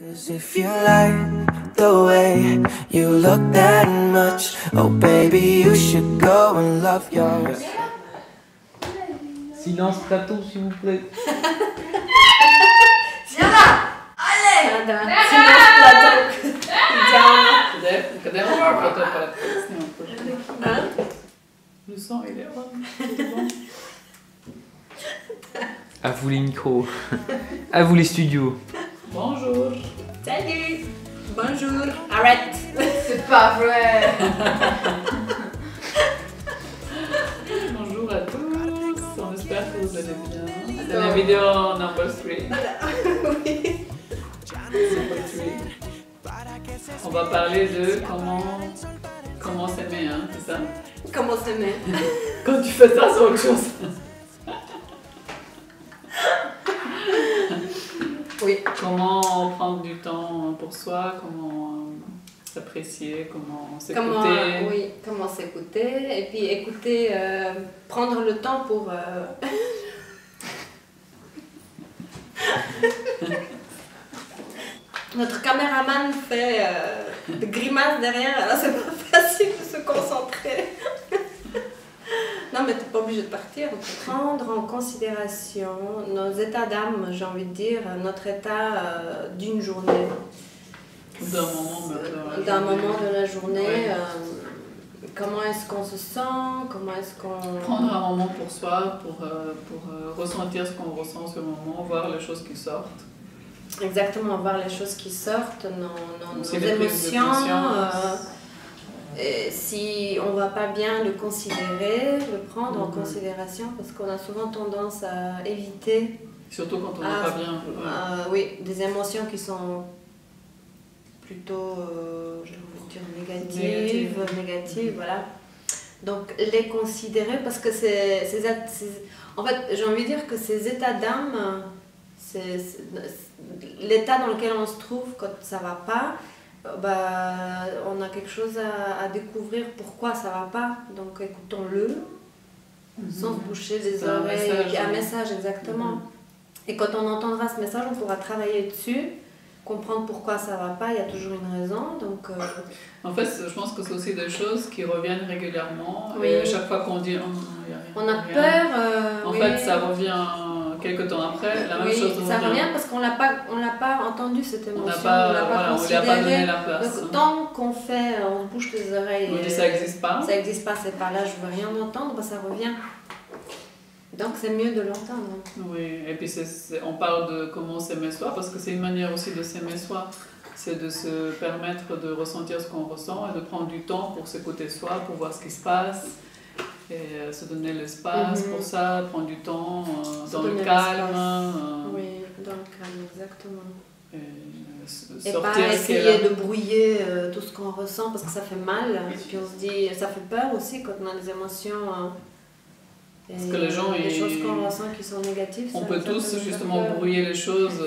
'Cause if you like the way you look that much, oh baby, you should go and love yours. Silence plateau, s'il vous plaît. Viens là! Allez! Silence plateau! Идеально. Когда я могу фото снимать? Le sang, il est bon. À vous les micros. À vous les studios. Bonjour. Salut! Bonjour! Arrête! C'est pas vrai! Bonjour à tous. On espère que vous allez bien. C'est la vidéo number 3. Oui. On va parler de comment s'aimer, hein, c'est ça? Comment s'aimer? Quand tu fais ça, c'est autre chose. Oui. Comment prendre du temps pour soi, comment s'apprécier, comment s'écouter. Comment s'écouter, et puis écouter, prendre le temps pour... Notre caméraman fait des grimaces derrière, alors c'est pas facile de se concentrer. Non, mais t'es pas obligé de partir. On peut prendre en considération nos états d'âme, j'ai envie de dire, notre état d'une journée. D'un moment de la journée. Ouais. Comment est-ce qu'on se sent? Comment est-ce qu'on... Prendre un moment pour soi, pour ressentir ce qu'on ressent sur le moment, voir les choses qui sortent. Exactement, voir les choses qui sortent, nos Aussi les prises de émotions. conscience. Et si on va pas bien le considérer, le prendre en considération, parce qu'on a souvent tendance à éviter. Surtout quand on n'est pas bien. Oui, des émotions qui sont plutôt, j'ai envie de dire, négatives, voilà. Donc les considérer, parce que en fait, j'ai envie de dire que ces états d'âme, c'est l'état dans lequel on se trouve quand ça va pas. On a quelque chose à découvrir pourquoi ça va pas, donc écoutons-le sans se boucher les oreilles. Un message, exactement. Et quand on entendra ce message, on pourra travailler dessus, comprendre pourquoi ça va pas. Il y a toujours une raison, donc En fait, je pense que c'est aussi des choses qui reviennent régulièrement. Oui. Et à chaque fois qu'on dit on a peur. En fait, ça revient quelques temps après. La même chose ça revient parce qu'on l'a pas entendu cette émotion. On lui a pas donné la place. Donc, tant qu'on fait, on bouge les oreilles. On dit ça n'existe pas. Ça n'existe pas, c'est pas là, je veux rien entendre, ça revient. Donc c'est mieux de l'entendre. Oui, et puis on parle de comment s'aimer soi, parce que c'est une manière aussi de s'aimer soi. C'est de se permettre de ressentir ce qu'on ressent et de prendre du temps pour s'écouter soi, pour voir ce qui se passe. Et se donner l'espace pour ça, prendre du temps dans le calme. Oui, dans le calme, exactement. Et pas essayer de brouiller tout ce qu'on ressent parce que ça fait mal. Et puis on se dit, ça fait peur aussi quand on a des émotions. Parce que les gens, des choses qu'on ressent qui sont négatives. On peut tous justement brouiller les choses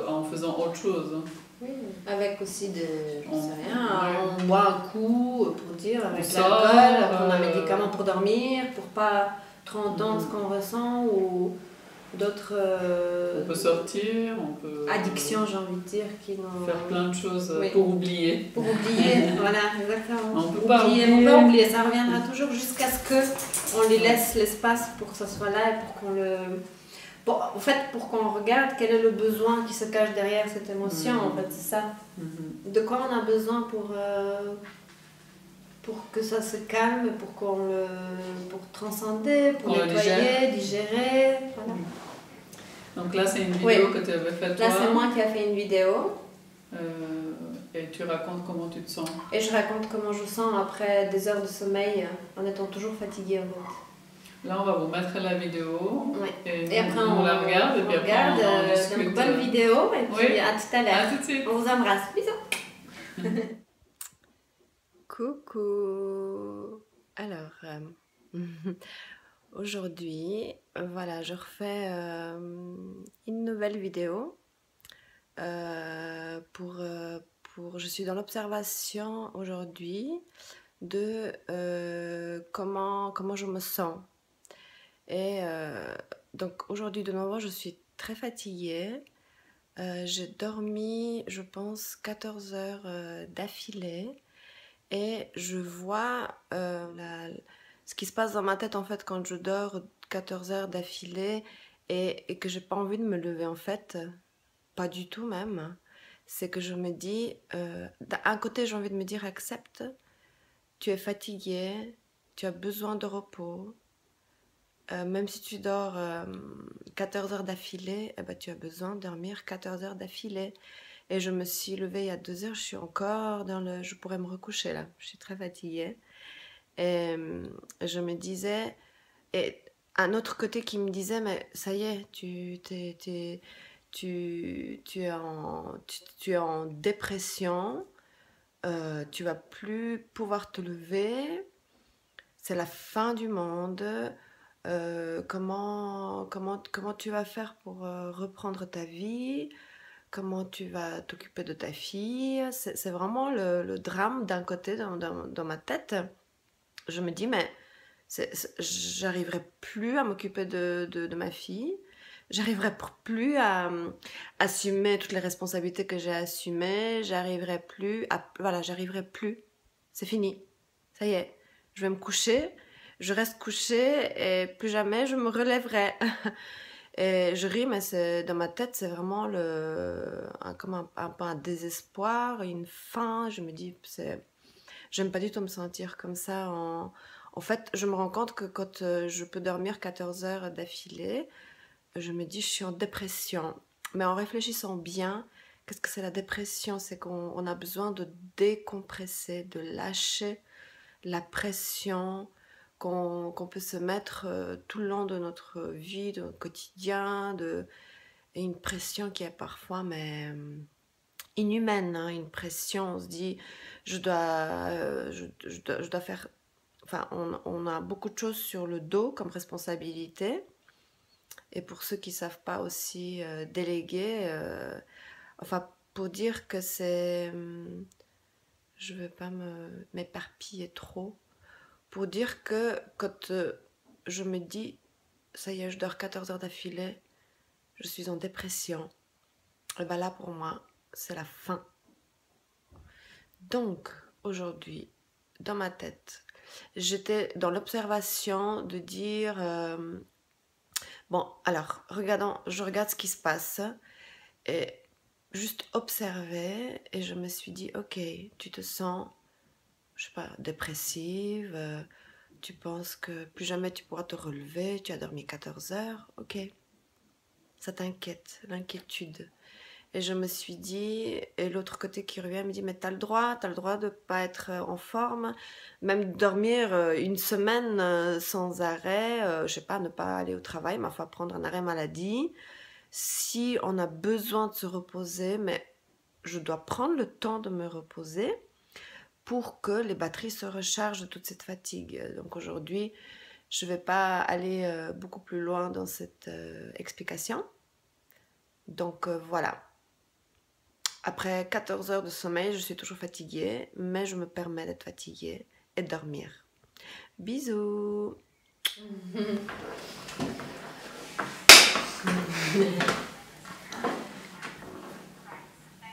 en faisant autre chose. Oui, avec aussi On boit un coup pour dire, avec l'alcool, on prend un médicament pour dormir, pour pas trop entendre ce qu'on ressent, ou d'autres... on peut sortir, on peut... addictions, j'ai envie de dire, qui nous... faire plein de choses pour oublier. Pour oublier, voilà, exactement. On peut pas oublier, ça reviendra toujours jusqu'à ce qu'on lui laisse l'espace pour que ça soit là et pour qu'on le... Bon, en fait, pour qu'on regarde quel est le besoin qui se cache derrière cette émotion, en fait, c'est ça. De quoi on a besoin pour que ça se calme, pour transcender, pour nettoyer, digérer, voilà. Donc là, c'est une vidéo que tu avais faite toi. Là, c'est moi qui ai fait une vidéo. Et tu racontes comment tu te sens. Et je raconte comment je sens après des heures de sommeil, en étant toujours fatiguée, en fait. Là, on va vous mettre la vidéo. Oui. Et après, on la regarde. Et puis après, on discute. Donc, bonne vidéo. Et puis, à tout à l'heure. À tout de suite. On vous embrasse. Bisous. Coucou. Alors, aujourd'hui, voilà, je refais une nouvelle vidéo. Je suis dans l'observation aujourd'hui de comment je me sens. Et donc aujourd'hui de nouveau je suis très fatiguée, J'ai dormi, je pense, 14 heures d'affilée et je vois ce qui se passe dans ma tête en fait quand je dors 14 heures d'affilée et que j'ai pas envie de me lever en fait, pas du tout même. C'est que je me dis, d'un côté j'ai envie de me dire accepte, tu es fatigué, tu as besoin de repos. Même si tu dors 14 heures d'affilée, eh ben, tu as besoin de dormir 14 heures d'affilée. Et je me suis levée il y a 2 heures, je suis encore dans le... Je pourrais me recoucher là, je suis très fatiguée. Et je me disais... Et un autre côté qui me disait, mais ça y est, tu es en dépression, tu vas plus pouvoir te lever, c'est la fin du monde. Comment tu vas faire pour reprendre ta vie? Comment tu vas t'occuper de ta fille? C'est vraiment le drame d'un côté dans ma tête. Je me dis, mais j'arriverai plus à m'occuper de ma fille. J'arriverai plus à assumer toutes les responsabilités que j'ai assumées. J'arriverai plus à... Voilà, j'arriverai plus. C'est fini. Ça y est. Je vais me coucher. Je reste couchée et plus jamais je me relèverai. Et je ris, mais dans ma tête, c'est vraiment comme un peu un désespoir, une faim. Je me dis, j'aime pas du tout me sentir comme ça. En fait, je me rends compte que quand je peux dormir 14 heures d'affilée, je me dis, je suis en dépression. Mais en réfléchissant bien, qu'est-ce que c'est la dépression? C'est qu'on a besoin de décompresser, de lâcher la pression qu'on peut se mettre tout le long de notre vie, de notre quotidien, et une pression qui est parfois inhumaine, hein, une pression, on se dit je dois faire, enfin on a beaucoup de choses sur le dos comme responsabilité, et pour ceux qui ne savent pas aussi déléguer, enfin pour dire que c'est, je ne veux pas m'éparpiller trop, pour dire que quand je me dis, ça y est, je dors 14 heures d'affilée, je suis en dépression, et bien là pour moi, c'est la fin. Donc, aujourd'hui, dans ma tête, j'étais dans l'observation de dire, bon, alors, je regarde ce qui se passe, et juste observer, et je me suis dit, ok, tu te sens... je sais pas, dépressive, tu penses que plus jamais tu pourras te relever, tu as dormi 14 heures, ok. Ça t'inquiète, l'inquiétude. Et je me suis dit, et l'autre côté qui revient me dit, mais t'as le droit de pas être en forme, même dormir une semaine sans arrêt, je sais pas, ne pas aller au travail, mais enfin prendre un arrêt maladie. Si on a besoin de se reposer, mais je dois prendre le temps de me reposer pour que les batteries se rechargent de toute cette fatigue. Donc aujourd'hui, je ne vais pas aller beaucoup plus loin dans cette explication. Donc voilà. Après 14 heures de sommeil, je suis toujours fatiguée, mais je me permets d'être fatiguée et de dormir. Bisous.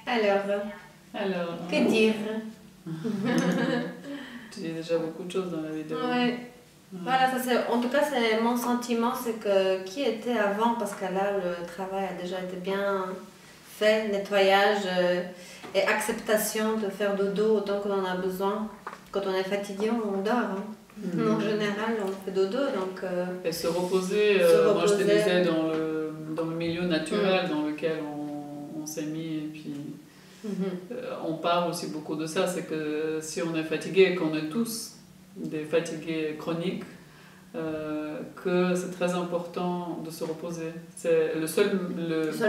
Alors, que dire? Tu dis déjà beaucoup de choses dans la vidéo. Ouais. Voilà, en tout cas, c'est mon sentiment, c'est que qui était avant, parce que là, le travail a déjà été bien fait, nettoyage et acceptation de faire dodo autant qu'on en a besoin. Quand on est fatigué, on dort. Hein. En général, on fait dodo. Donc, et se reposer, moi je te disais, dans le milieu naturel dans lequel on s'est mis, et puis on parle aussi beaucoup de ça, c'est que si on est fatigué, qu'on est tous des fatigués chroniques, que c'est très important de se reposer. C'est le seul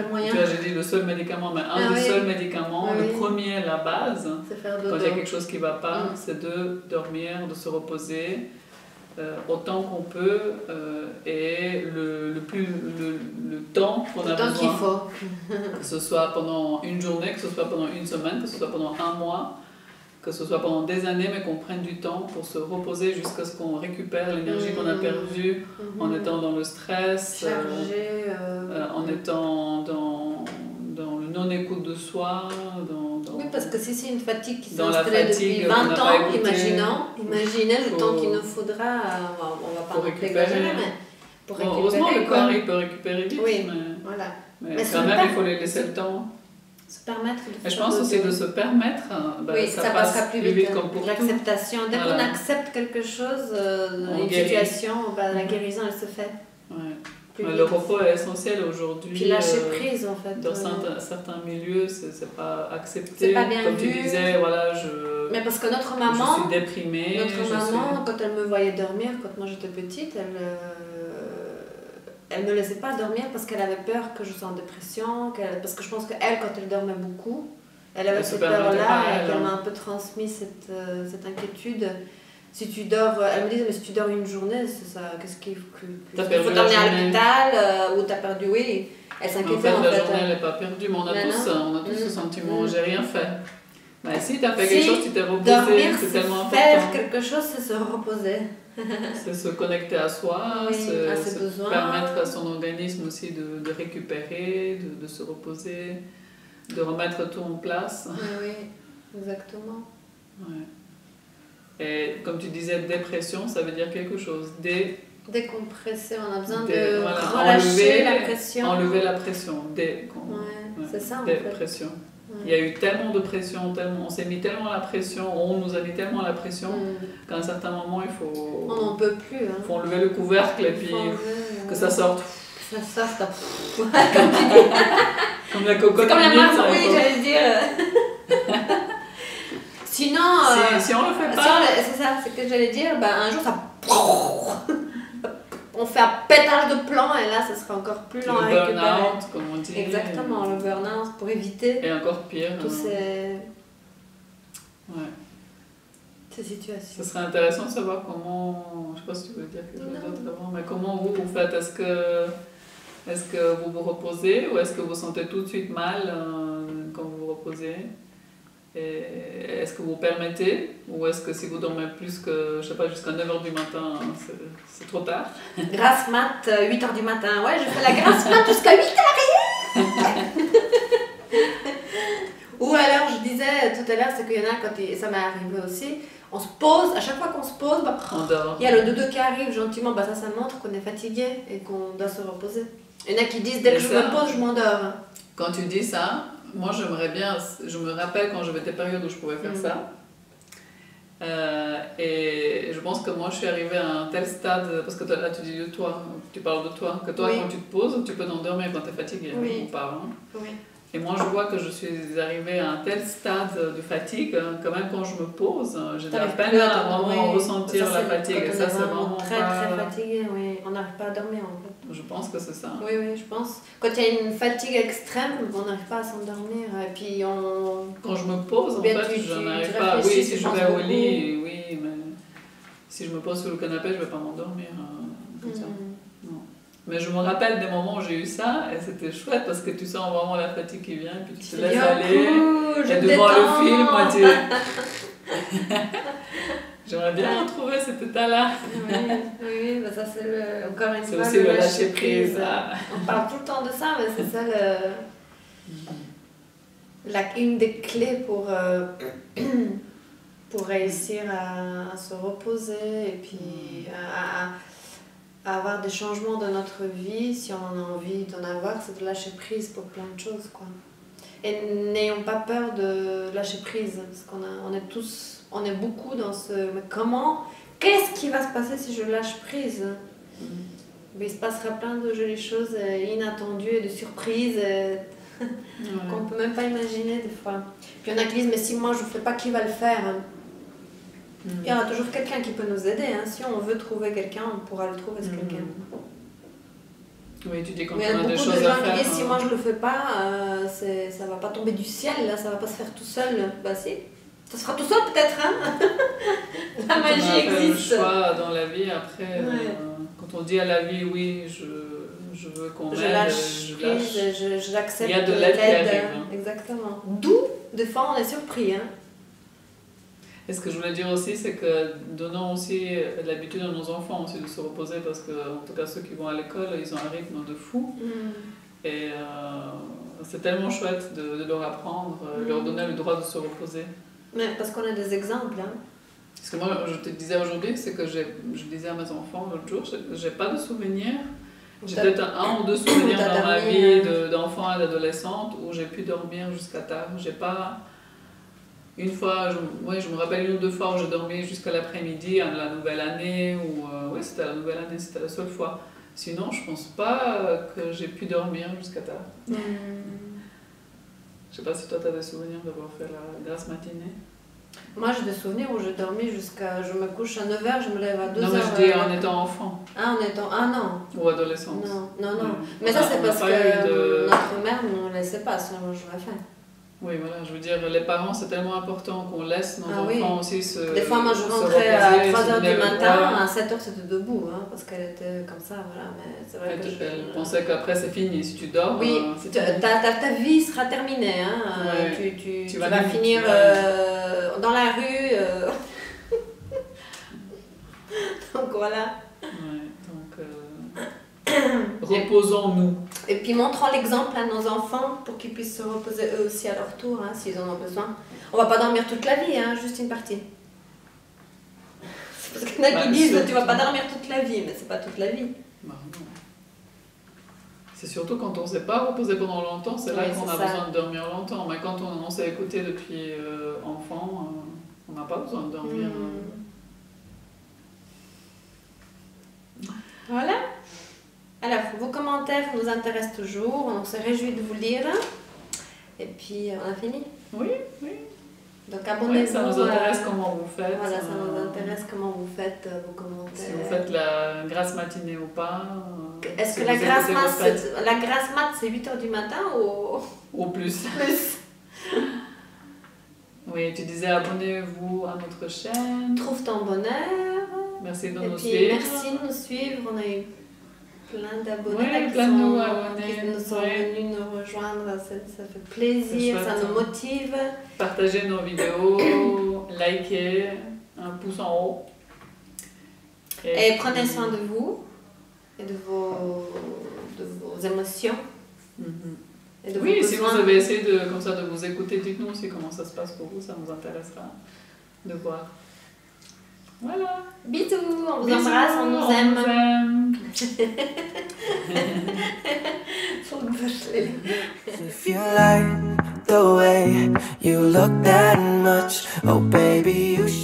moyen. Tu vois, j'ai dit le seul médicament, mais un des seuls médicaments, le premier, la base, quand il y a quelque chose qui ne va pas, c'est de dormir, de se reposer autant qu'on peut, et le temps qu'on a besoin, qu'il faut. que ce soit pendant une journée, que ce soit pendant une semaine, que ce soit pendant un mois, que ce soit pendant des années, mais qu'on prenne du temps pour se reposer jusqu'à ce qu'on récupère l'énergie qu'on a perdue en étant dans le stress, en étant dans le non-écoute de soi. Oui, parce que si c'est une fatigue qui s'est dans la installée fatigue depuis qu'on 20 n'a pas ans, écoutée, imaginez le faut- temps qu'il nous faudra, on va pas pour non plus récupérer. exagérer, mais pour Bon, récupérer. heureusement, le quoi. corps il peut récupérer vite, Oui. mais Voilà. Mais quand se même, per- il faut lui laisser le temps. Se permettre de Et je faire pense aussi d'autres- de se permettre, oui, ça ça passe passera plus vite. comme pour tout. L'acceptation. Dès Voilà. qu'on accepte quelque chose, On une guérit. situation, la guérison, elle se fait. Ouais. Plus Mais vite. le repos est essentiel aujourd'hui. Puis lâcher prise, en fait. Dans certains milieux, c'est pas accepté. C'est pas bien Comme vu. tu disais, voilà, Mais parce que notre je maman, suis déprimée. notre maman, quand elle me voyait dormir, quand moi j'étais petite, elle me laissait pas dormir parce qu'elle avait peur que je sois en dépression, parce que je pense qu'elle, quand elle dormait beaucoup, elle avait Elle se cette permettait peur-là pas, et elle, qu'elle hein. m'a un peu transmis cette inquiétude. Si tu dors, elle me disait, mais si tu dors une journée, c'est ça, qu'est-ce qu'il T'as faut perdu la t'emmener à journée. l'hôpital ou t'as perdu, oui. Elle En s'inquiétait fait, en la fait. journée, elle n'est pas perdue, mais on a Mais tous ce Mm. sentiment, Mm. j'ai rien fait. Mais si tu as fait Si, quelque chose, tu t'es reposé, Dormir, c'est c'est tellement faire important. quelque chose, c'est se reposer. C'est se connecter à soi, Oui, à ses se besoins. permettre à son organisme aussi de récupérer, de se reposer, de remettre tout en place. Oui, exactement. Ouais. Et comme tu disais, dépression, ça veut dire quelque chose. Décompresser, on a besoin Dé- de voilà, relâcher la pression. Enlever la pression. Ouais, c'est ça en fait. Dépression. Ouais. Il y a eu tellement de pression, on s'est mis tellement la pression, on nous a mis tellement la pression qu'à un certain moment, il faut, On n'en peut plus. Hein. faut enlever le couvercle et puis Faut enlever, que ça sorte. Que ça sorte. Comme la cocotte C'est comme la minute, marque, ça, il oui, faut- j'allais dire. Sinon, si on le fait si pas, c'est ça, c'est ce que j'allais dire, un jour ça. On fait un pétage de plomb et là, ça sera encore plus lent à le récupérer. burn-out, comme on dit. Exactement, le burn-out pour éviter Et encore pire. toutes ces Ce situations. serait intéressant de savoir comment, je sais pas si tu veux dire quelque chose Non. d'autre avant, mais comment vous faites, est-ce que vous vous reposez ou est-ce que vous sentez tout de suite mal quand vous vous reposez? Et est-ce que vous permettez ou est-ce que si vous dormez plus que, je sais pas, jusqu'à 9h du matin, c'est trop tard? Grasse mat, 8h du matin. Ouais, je fais la grasse mat jusqu'à 8h. Ou alors, je disais tout à l'heure, c'est qu'il y en a, ça m'est arrivé aussi, on se pose, à chaque fois qu'on se pose, On dort. il y a le dodo qui arrive gentiment, ça montre qu'on est fatigué et qu'on doit se reposer. Il y en a qui disent, dès Et que je ça, me pose, je m'endors. Quand tu dis ça, moi j'aimerais bien, je me rappelle quand j'avais des périodes où je pouvais faire ça. Et je pense que moi je suis arrivée à un tel stade, parce que là tu dis de toi, tu parles de toi, que toi Oui. quand tu te poses, tu peux t'endormir quand tu es fatigué, Oui. ou pas. Hein. Oui. Et moi je vois que je suis arrivée à un tel stade de fatigue, quand même quand je me pose, j'ai de la T'arrives peine plus à dormir, vraiment oui. ressentir Ça, la c'est fatigue. quand Et on ça est c'est vraiment très pas... très fatigué, oui. On n'arrive pas à dormir en fait. Je pense que c'est ça. Oui, je pense. Quand il y a une fatigue extrême, on n'arrive pas à s'endormir. Et puis on. Quand je me pose, en Bien, fait, tu je n'arrive pas. réfléchis, Oui, si tu je penses vais au beaucoup. lit, oui, mais si je me pose sur le canapé, je ne vais pas m'endormir comme ça. Non. Mais je me rappelle des moments où j'ai eu ça et c'était chouette parce que tu sens vraiment la fatigue qui vient et puis tu te laisses aller. Et devant le film, moi, j'aimerais bien retrouver cet état-là. Oui, ça c'est encore une C'est fois aussi le lâcher prise. On parle tout le temps de ça, mais c'est ça une des clés pour réussir à se reposer et puis à avoir des changements dans notre vie, si on en a envie d'en avoir, c'est de lâcher prise pour plein de choses, quoi. Et n'ayons pas peur de lâcher prise, parce on est beaucoup dans ce... Mais qu'est-ce qui va se passer si je lâche prise? Mais il se passera plein de jolies choses inattendues et de surprises qu'on ne peut même pas imaginer des fois. Puis il y en a qui disent, mais si moi je ne fais pas, qui va le faire? Il y aura toujours quelqu'un qui peut nous aider. Hein. Si on veut trouver quelqu'un, on pourra le trouver, ce quelqu'un. Oui, tu dis quand Mais il y a on a des beaucoup de choses à gens faire. qui disent, si moi je le fais pas, ça va pas tomber du ciel, là, ça va pas se faire tout seul. Bah si, ça se fera tout seul peut-être, hein. La magie On a fait existe. le choix dans la vie, après, Ouais. quand on dit à la vie, oui, je veux qu'on m'aide, Je lâche prise, j'accepte Il y a de l'aide qui arrive, hein. Exactement. D'où, des fois, on est surpris. Hein. Et ce que je voulais dire aussi, c'est que donnons aussi l'habitude à nos enfants aussi de se reposer parce que, en tout cas, ceux qui vont à l'école, ils ont un rythme de fou. Et c'est tellement chouette de leur apprendre, leur donner le droit de se reposer. Mais parce qu'on a des exemples. Hein. Parce que moi, je te disais aujourd'hui, c'est que je disais à mes enfants l'autre jour, j'ai pas de souvenirs. J'ai peut-être un ou deux souvenirs dans ma vie d'enfant et d'adolescente où j'ai pu dormir jusqu'à tard. J'ai pas... Une fois, je me rappelle une ou deux fois où j'ai dormi jusqu'à l'après-midi, à la nouvelle année, ou oui, c'était la nouvelle année, c'était la seule fois. Sinon, je pense pas que j'ai pu dormir jusqu'à tard. Je sais pas si toi tu as des souvenirs d'avoir fait la grasse matinée. Moi j'ai des souvenirs où j'ai dormi jusqu'à... Je me couche à 9h, je me lève à 2h. Non mais je dis en étant enfant. Ah, en étant... Ah non. Ou adolescente. Non. Mais ça c'est parce que notre mère ne nous laissait pas, sinon je l'aurais fait. Oui, voilà, je veux dire, les parents, c'est tellement important qu'on laisse nos enfants aussi se reposer. Des fois, moi, je rentrais à 3h du matin, à 7h, c'était debout, hein, parce qu'elle était comme ça, voilà. Mais c'est vrai que elle pensait qu'après, c'est fini. Si tu dors, oui, ta vie sera terminée. Hein. Ouais. Tu vas finir dans la rue. Donc, voilà. Ouais, donc... reposons-nous. Et puis montrons l'exemple à nos enfants pour qu'ils puissent se reposer eux aussi à leur tour, hein, s'ils en ont besoin. On va pas dormir toute la vie, hein, juste une partie. C'est parce qu'il y en a qui disent tu vas pas dormir toute la vie, mais c'est pas toute la vie. Bah, non. C'est surtout quand on ne s'est pas reposé pendant longtemps, c'est là qu'on a besoin de dormir longtemps. Mais quand on s'est écouté depuis enfant, on n'a pas besoin de dormir. Voilà. Alors, vos commentaires nous intéressent toujours, on se réjouit de vous lire. Et puis, on a fini. Oui. Donc, abonnez-vous. Oui, ça nous intéresse comment vous faites. Voilà, ça nous intéresse comment vous faites vos commentaires. Si vous faites la grasse matinée ou pas. Est-ce que la grasse mat, c'est 8h du matin ou plus? Oui, tu disais abonnez-vous à notre chaîne. Trouve ton bonheur. Merci de nous suivre. Merci de nous suivre. On a eu plein d'abonnés qui nous sont venus nous rejoindre. Ça fait plaisir, ça nous motive. Partagez nos vidéos, likez, un pouce en haut. Et prenez soin de vous et de vos émotions. Et de oui, si vous avez essayé de vous écouter, dites-nous aussi comment ça se passe pour vous, ça nous intéressera de voir. Voilà. Bisous, on vous embrasse, on nous aime. If you like the way you look that much, oh baby, you should.